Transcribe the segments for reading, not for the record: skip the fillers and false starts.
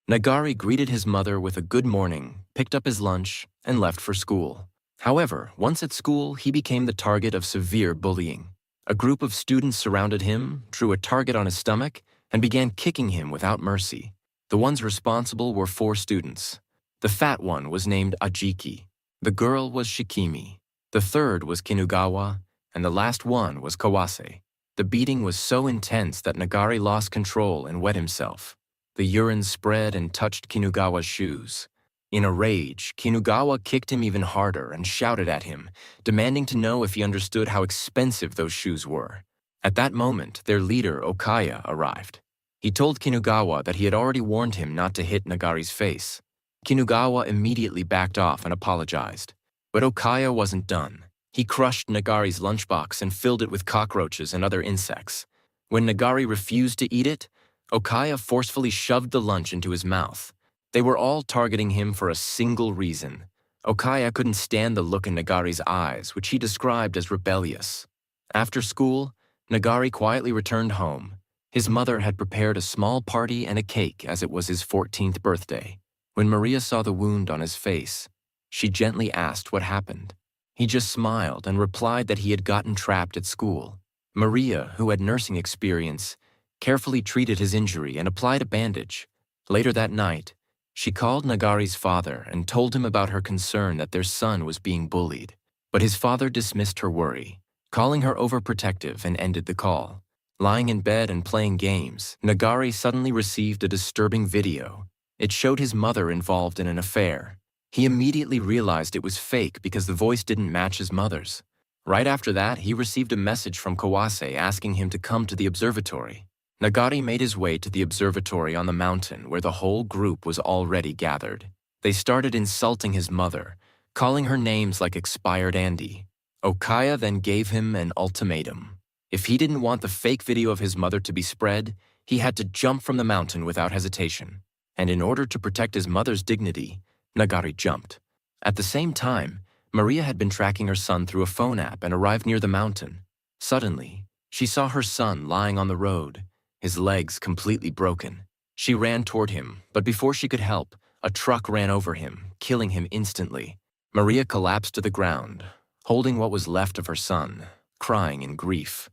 Nagari greeted his mother with a good morning, picked up his lunch, and left for school. However, once at school, he became the target of severe bullying. A group of students surrounded him, drew a target on his stomach, and began kicking him without mercy. The ones responsible were 4 students. The fat one was named Ajiki. The girl was Shikimi. The third was Kinugawa, and the last one was Kawase. The beating was so intense that Nagari lost control and wet himself. The urine spread and touched Kinugawa's shoes. In a rage, Kinugawa kicked him even harder and shouted at him, demanding to know if he understood how expensive those shoes were. At that moment, their leader, Okaya, arrived. He told Kinugawa that he had already warned him not to hit Nagari's face. Kinugawa immediately backed off and apologized. But Okaya wasn't done. He crushed Nagari's lunchbox and filled it with cockroaches and other insects. When Nagari refused to eat it, Okaya forcefully shoved the lunch into his mouth. They were all targeting him for a single reason. Okaya couldn't stand the look in Nagari's eyes, which he described as rebellious. After school, Nagari quietly returned home. His mother had prepared a small party and a cake as it was his 14th birthday. When Maria saw the wound on his face, she gently asked what happened. He just smiled and replied that he had gotten trapped at school. Maria, who had nursing experience, carefully treated his injury and applied a bandage. Later that night, she called Nagari's father and told him about her concern that their son was being bullied. But his father dismissed her worry, calling her overprotective, and ended the call. Lying in bed and playing games, Nagari suddenly received a disturbing video. It showed his mother involved in an affair. He immediately realized it was fake because the voice didn't match his mother's. Right after that, he received a message from Kawase asking him to come to the observatory. Nagari made his way to the observatory on the mountain where the whole group was already gathered. They started insulting his mother, calling her names like expired Andy. Okaya then gave him an ultimatum. If he didn't want the fake video of his mother to be spread, he had to jump from the mountain without hesitation. And in order to protect his mother's dignity, Nagari jumped. At the same time, Maria had been tracking her son through a phone app and arrived near the mountain. Suddenly, she saw her son lying on the road, his legs completely broken. She ran toward him, but before she could help, a truck ran over him, killing him instantly. Maria collapsed to the ground, holding what was left of her son, crying in grief.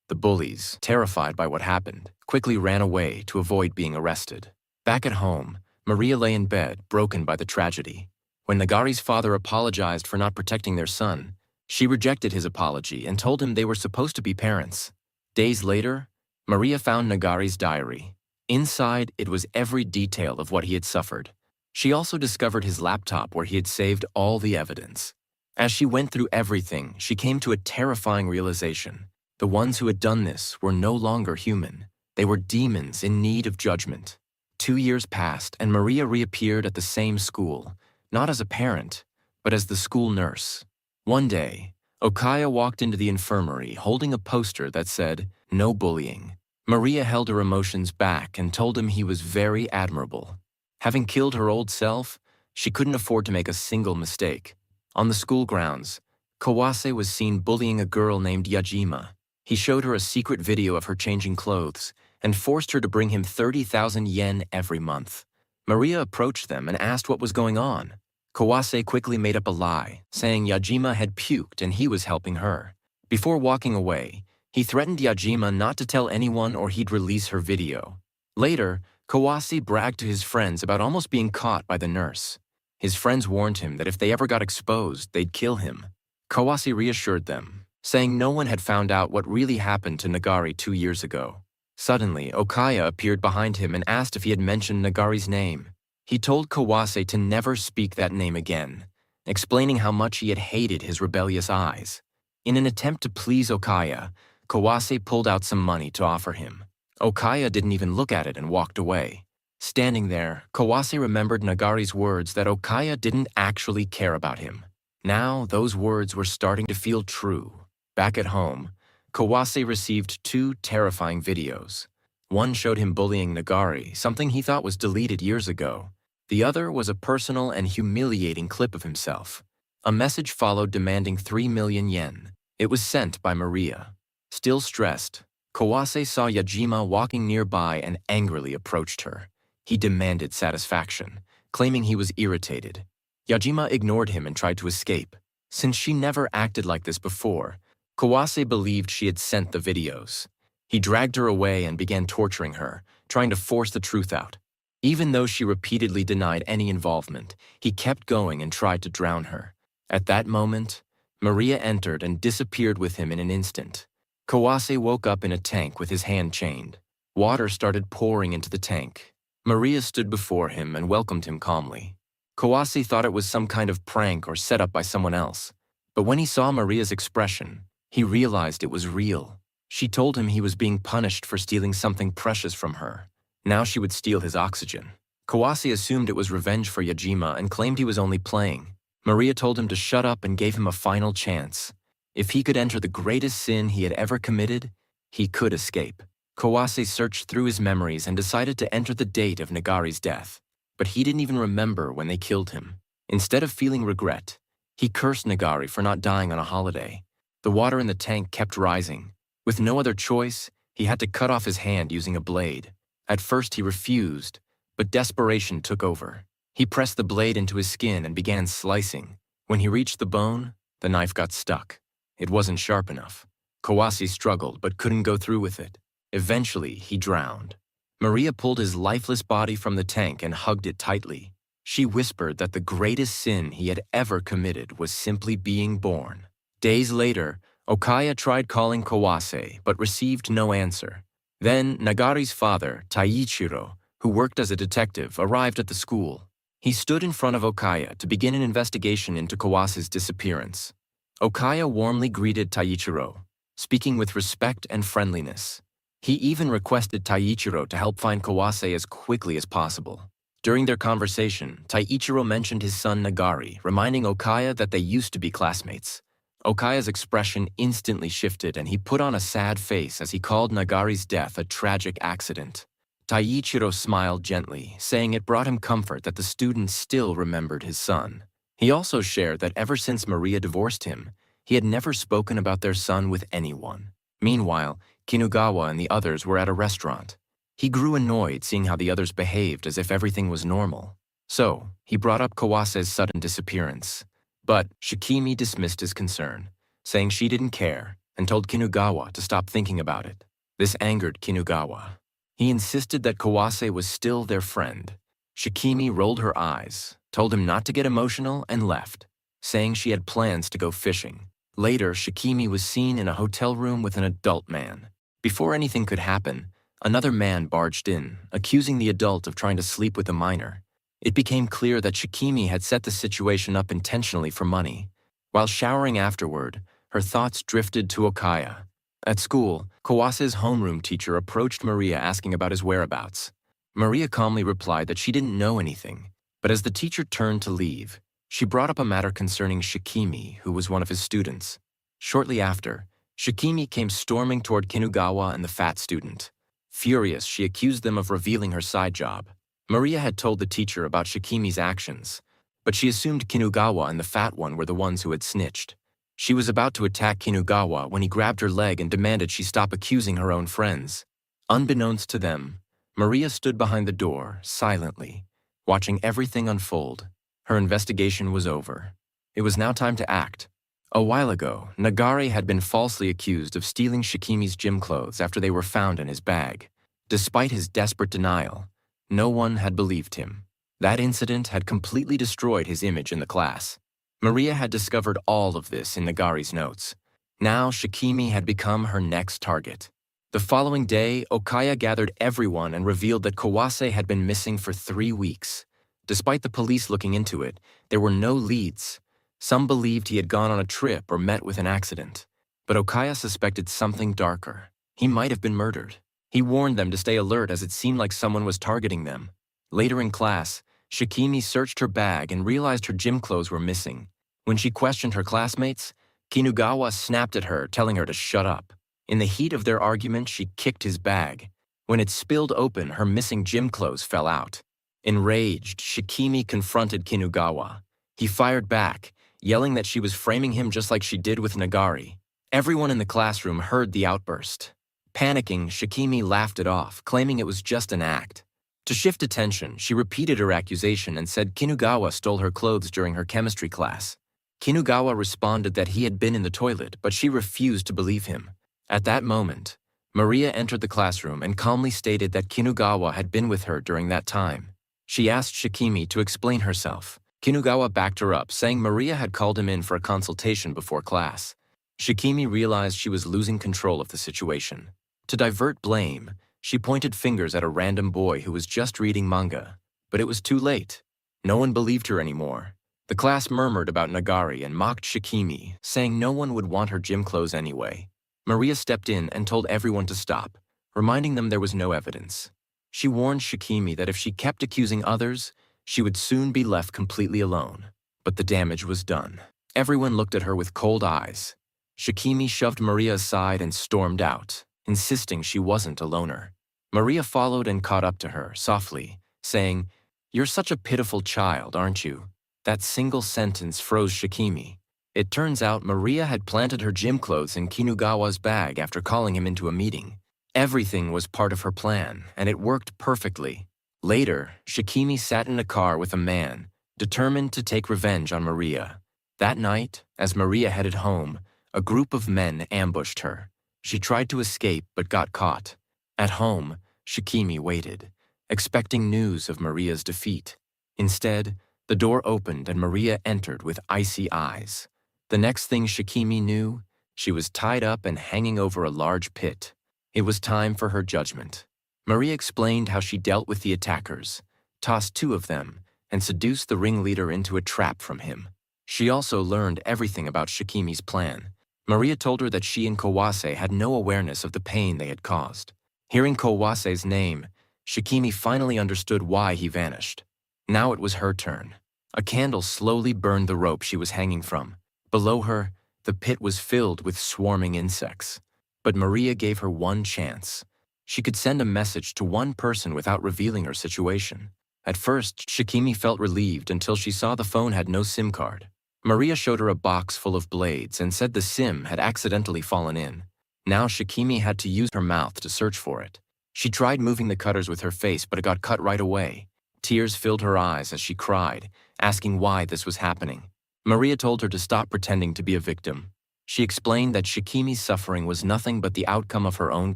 The bullies, terrified by what happened, quickly ran away to avoid being arrested. Back at home, Maria lay in bed, broken by the tragedy. When Nagari's father apologized for not protecting their son, she rejected his apology and told him they were supposed to be parents. Days later, Maria found Nagari's diary. Inside, it was every detail of what he had suffered. She also discovered his laptop where he had saved all the evidence. As she went through everything, she came to a terrifying realization. The ones who had done this were no longer human. They were demons in need of judgment. 2 years passed, and Maria reappeared at the same school, not as a parent, but as the school nurse. One day, Okaya walked into the infirmary holding a poster that said, "No bullying." Maria held her emotions back and told him he was very admirable. Having killed her old self, she couldn't afford to make a single mistake. On the school grounds, Kawase was seen bullying a girl named Yajima. He showed her a secret video of her changing clothes and forced her to bring him 30,000 yen every month. Maria approached them and asked what was going on. Kawase quickly made up a lie, saying Yajima had puked and he was helping her. Before walking away, he threatened Yajima not to tell anyone or he'd release her video. Later, Kawase bragged to his friends about almost being caught by the nurse. His friends warned him that if they ever got exposed, they'd kill him. Kawase reassured them, saying no one had found out what really happened to Nagari 2 years ago. Suddenly, Okaya appeared behind him and asked if he had mentioned Nagari's name. He told Kawase to never speak that name again, explaining how much he had hated his rebellious eyes. In an attempt to please Okaya, Kawase pulled out some money to offer him. Okaya didn't even look at it and walked away. Standing there, Kawase remembered Nagari's words that Okaya didn't actually care about him. Now, those words were starting to feel true. Back at home, Kawase received 2 terrifying videos. One showed him bullying Nagari, something he thought was deleted years ago. The other was a personal and humiliating clip of himself. A message followed demanding 3 million yen. It was sent by Maria. Still stressed, Kawase saw Yajima walking nearby and angrily approached her. He demanded satisfaction, claiming he was irritated. Yajima ignored him and tried to escape. Since she never acted like this before, Kawase believed she had sent the videos. He dragged her away and began torturing her, trying to force the truth out. Even though she repeatedly denied any involvement, he kept going and tried to drown her. At that moment, Maria entered and disappeared with him in an instant. Kawase woke up in a tank with his hand chained. Water started pouring into the tank. Maria stood before him and welcomed him calmly. Kawase thought it was some kind of prank or set up by someone else. But when he saw Maria's expression, he realized it was real. She told him he was being punished for stealing something precious from her. Now she would steal his oxygen. Kawase assumed it was revenge for Yajima and claimed he was only playing. Maria told him to shut up and gave him a final chance. If he could enter the greatest sin he had ever committed, he could escape. Kawase searched through his memories and decided to enter the date of Nagari's death. But he didn't even remember when they killed him. Instead of feeling regret, he cursed Nagari for not dying on a holiday. The water in the tank kept rising. With no other choice, he had to cut off his hand using a blade. At first he refused, but desperation took over. He pressed the blade into his skin and began slicing. When he reached the bone, the knife got stuck. It wasn't sharp enough. Kawase struggled but couldn't go through with it. Eventually, he drowned. Maria pulled his lifeless body from the tank and hugged it tightly. She whispered that the greatest sin he had ever committed was simply being born. Days later, Okaya tried calling Kawase but received no answer. Then, Nagari's father, Taiichiro, who worked as a detective, arrived at the school. He stood in front of Okaya to begin an investigation into Kawase's disappearance. Okaya warmly greeted Taiichiro, speaking with respect and friendliness. He even requested Taiichiro to help find Kawase as quickly as possible. During their conversation, Taiichiro mentioned his son Nagari, reminding Okaya that they used to be classmates. Okaya's expression instantly shifted and he put on a sad face as he called Nagari's death a tragic accident. Taiichiro smiled gently, saying it brought him comfort that the student still remembered his son. He also shared that ever since Maria divorced him, he had never spoken about their son with anyone. Meanwhile, Kinugawa and the others were at a restaurant. He grew annoyed seeing how the others behaved as if everything was normal. So, he brought up Kawase's sudden disappearance. But Shikimi dismissed his concern, saying she didn't care, and told Kinugawa to stop thinking about it. This angered Kinugawa. He insisted that Kawase was still their friend. Shikimi rolled her eyes, told him not to get emotional, and left, saying she had plans to go fishing. Later, Shikimi was seen in a hotel room with an adult man. Before anything could happen, another man barged in, accusing the adult of trying to sleep with a minor. It became clear that Shikimi had set the situation up intentionally for money. While showering afterward, her thoughts drifted to Okaya. At school, Kawase's homeroom teacher approached Maria asking about his whereabouts. Maria calmly replied that she didn't know anything, but as the teacher turned to leave, she brought up a matter concerning Shikimi, who was one of his students. Shortly after, Shikimi came storming toward Kinugawa and the fat student. Furious, she accused them of revealing her side job. Maria had told the teacher about Shikimi's actions, but she assumed Kinugawa and the fat one were the ones who had snitched. She was about to attack Kinugawa when he grabbed her leg and demanded she stop accusing her own friends. Unbeknownst to them, Maria stood behind the door, silently, watching everything unfold. Her investigation was over. It was now time to act. A while ago, Nagari had been falsely accused of stealing Shikimi's gym clothes after they were found in his bag. Despite his desperate denial, no one had believed him. That incident had completely destroyed his image in the class. Maria had discovered all of this in Nagari's notes. Now Shikimi had become her next target. The following day, Okaya gathered everyone and revealed that Kawase had been missing for 3 weeks. Despite the police looking into it, there were no leads. Some believed he had gone on a trip or met with an accident. But Okaya suspected something darker. He might have been murdered. He warned them to stay alert as it seemed like someone was targeting them. Later in class, Shikimi searched her bag and realized her gym clothes were missing. When she questioned her classmates, Kinugawa snapped at her, telling her to shut up. In the heat of their argument, she kicked his bag. When it spilled open, her missing gym clothes fell out. Enraged, Shikimi confronted Kinugawa. He fired back, yelling that she was framing him just like she did with Nagari. Everyone in the classroom heard the outburst. Panicking, Shikimi laughed it off, claiming it was just an act. To shift attention, she repeated her accusation and said Kinugawa stole her clothes during her chemistry class. Kinugawa responded that he had been in the toilet, but she refused to believe him. At that moment, Maria entered the classroom and calmly stated that Kinugawa had been with her during that time. She asked Shikimi to explain herself. Kinugawa backed her up, saying Maria had called him in for a consultation before class. Shikimi realized she was losing control of the situation. To divert blame, she pointed fingers at a random boy who was just reading manga. But it was too late. No one believed her anymore. The class murmured about Nagari and mocked Shikimi, saying no one would want her gym clothes anyway. Maria stepped in and told everyone to stop, reminding them there was no evidence. She warned Shikimi that if she kept accusing others, she would soon be left completely alone. But the damage was done. Everyone looked at her with cold eyes. Shikimi shoved Maria aside and stormed out, insisting she wasn't a loner. Maria followed and caught up to her, softly, saying, "You're such a pitiful child, aren't you?" That single sentence froze Shikimi. It turns out Maria had planted her gym clothes in Kinugawa's bag after calling him into a meeting. Everything was part of her plan, and it worked perfectly. Later, Shikimi sat in a car with a man, determined to take revenge on Maria. That night, as Maria headed home, a group of men ambushed her. She tried to escape but got caught. At home, Shikimi waited, expecting news of Maria's defeat. Instead, the door opened and Maria entered with icy eyes. The next thing Shikimi knew, she was tied up and hanging over a large pit. It was time for her judgment. Maria explained how she dealt with the attackers, tossed two of them, and seduced the ringleader into a trap from him. She also learned everything about Shikimi's plan. Maria told her that she and Kawase had no awareness of the pain they had caused. Hearing Kawase's name, Shikimi finally understood why he vanished. Now it was her turn. A candle slowly burned the rope she was hanging from. Below her, the pit was filled with swarming insects. But Maria gave her one chance. She could send a message to one person without revealing her situation. At first, Shikimi felt relieved until she saw the phone had no SIM card. Maria showed her a box full of blades and said the SIM had accidentally fallen in. Now Shikimi had to use her mouth to search for it. She tried moving the cutters with her face, but it got cut right away. Tears filled her eyes as she cried, asking why this was happening. Maria told her to stop pretending to be a victim. She explained that Shikimi's suffering was nothing but the outcome of her own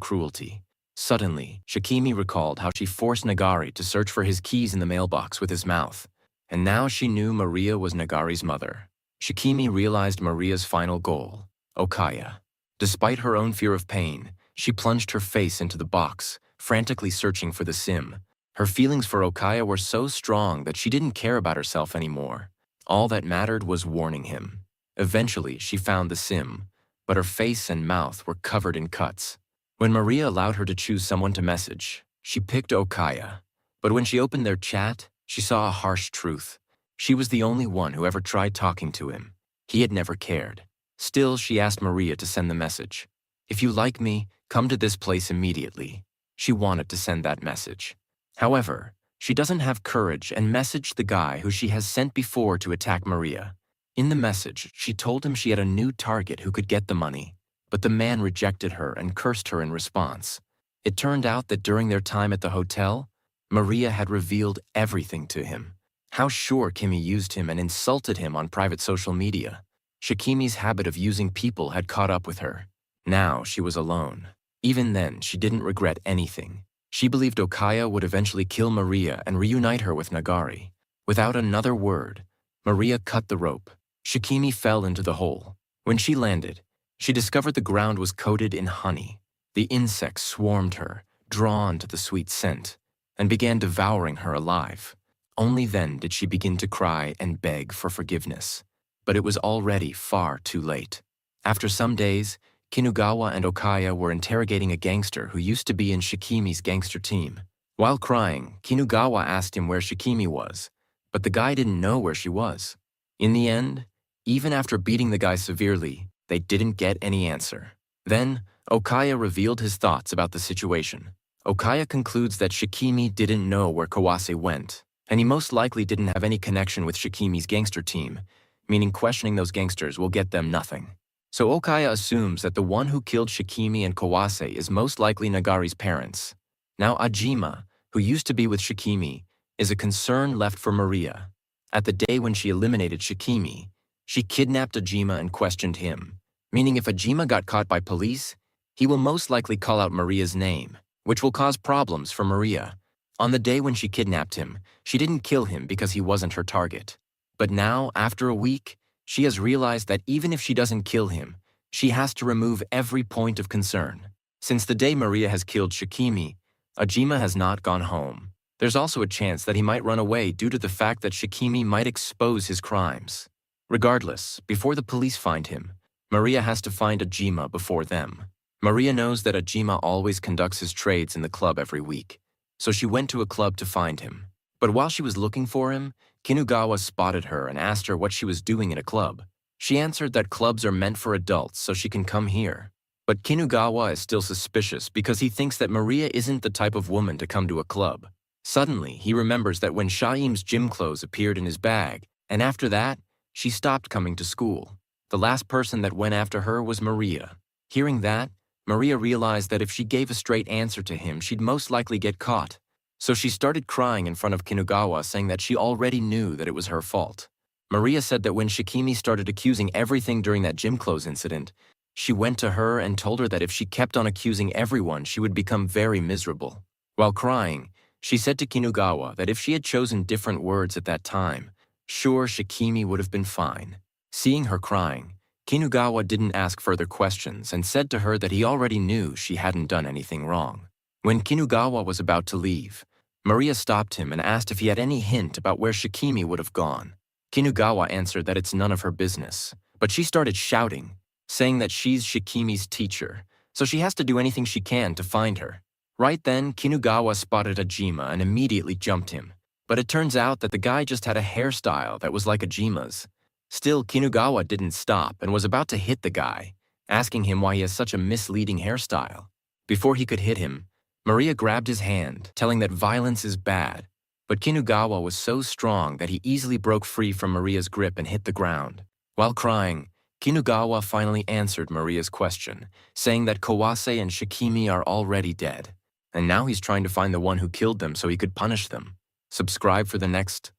cruelty. Suddenly, Shikimi recalled how she forced Nagari to search for his keys in the mailbox with his mouth. And now she knew Maria was Nagari's mother. Shikimi realized Maria's final goal, Okaya. Despite her own fear of pain, she plunged her face into the box, frantically searching for the SIM. Her feelings for Okaya were so strong that she didn't care about herself anymore. All that mattered was warning him. Eventually, she found the SIM, but her face and mouth were covered in cuts. When Maria allowed her to choose someone to message, she picked Okaya. But when she opened their chat, she saw a harsh truth. She was the only one who ever tried talking to him. He had never cared. Still, she asked Maria to send the message. "If you like me, come to this place immediately." She wanted to send that message. However, she doesn't have courage and messaged the guy who she has sent before to attack Maria. In the message, she told him she had a new target who could get the money, but the man rejected her and cursed her in response. It turned out that during their time at the hotel, Maria had revealed everything to him. How sure Kimi used him and insulted him on private social media. Shikimi's habit of using people had caught up with her. Now she was alone. Even then, she didn't regret anything. She believed Okaya would eventually kill Maria and reunite her with Nagari. Without another word, Maria cut the rope. Shikimi fell into the hole. When she landed, she discovered the ground was coated in honey. The insects swarmed her, drawn to the sweet scent, and began devouring her alive. Only then did she begin to cry and beg for forgiveness. But it was already far too late. After some days, Kinugawa and Okaya were interrogating a gangster who used to be in Shikimi's gangster team. While crying, Kinugawa asked him where Shikimi was, but the guy didn't know where she was. In the end, even after beating the guy severely, they didn't get any answer. Then, Okaya revealed his thoughts about the situation. Okaya concludes that Shikimi didn't know where Kawase went, and he most likely didn't have any connection with Shikimi's gangster team, meaning questioning those gangsters will get them nothing. So Okaya assumes that the one who killed Shikimi and Kawase is most likely Nagari's parents. Now Ajima, who used to be with Shikimi, is a concern left for Maria. At the day when she eliminated Shikimi, she kidnapped Ajima and questioned him, meaning if Ajima got caught by police, he will most likely call out Maria's name, which will cause problems for Maria. On the day when she kidnapped him, she didn't kill him because he wasn't her target. But now, after a week, she has realized that even if she doesn't kill him, she has to remove every point of concern. Since the day Maria has killed Shikimi, Ajima has not gone home. There's also a chance that he might run away due to the fact that Shikimi might expose his crimes. Regardless, before the police find him, Maria has to find Ajima before them. Maria knows that Ajima always conducts his trades in the club every week, so she went to a club to find him. But while she was looking for him, Kinugawa spotted her and asked her what she was doing in a club. She answered that clubs are meant for adults so she can come here. But Kinugawa is still suspicious because he thinks that Maria isn't the type of woman to come to a club. Suddenly, he remembers that when Shaim's gym clothes appeared in his bag, and after that, she stopped coming to school. The last person that went after her was Maria. Hearing that, Maria realized that if she gave a straight answer to him, she'd most likely get caught. So she started crying in front of Kinugawa, saying that she already knew that it was her fault. Maria said that when Shikimi started accusing everything during that gym clothes incident, she went to her and told her that if she kept on accusing everyone, she would become very miserable. While crying, she said to Kinugawa that if she had chosen different words at that time, sure, Shikimi would have been fine. Seeing her crying, Kinugawa didn't ask further questions and said to her that he already knew she hadn't done anything wrong. When Kinugawa was about to leave, Maria stopped him and asked if he had any hint about where Shikimi would have gone. Kinugawa answered that it's none of her business, but she started shouting, saying that she's Shikimi's teacher, so she has to do anything she can to find her. Right then, Kinugawa spotted Ajima and immediately jumped him, but it turns out that the guy just had a hairstyle that was like Ajima's. Still, Kinugawa didn't stop and was about to hit the guy, asking him why he has such a misleading hairstyle. Before he could hit him, Maria grabbed his hand, telling that violence is bad, but Kinugawa was so strong that he easily broke free from Maria's grip and hit the ground. While crying, Kinugawa finally answered Maria's question, saying that Kawase and Shikimi are already dead, and now he's trying to find the one who killed them so he could punish them. Subscribe for the next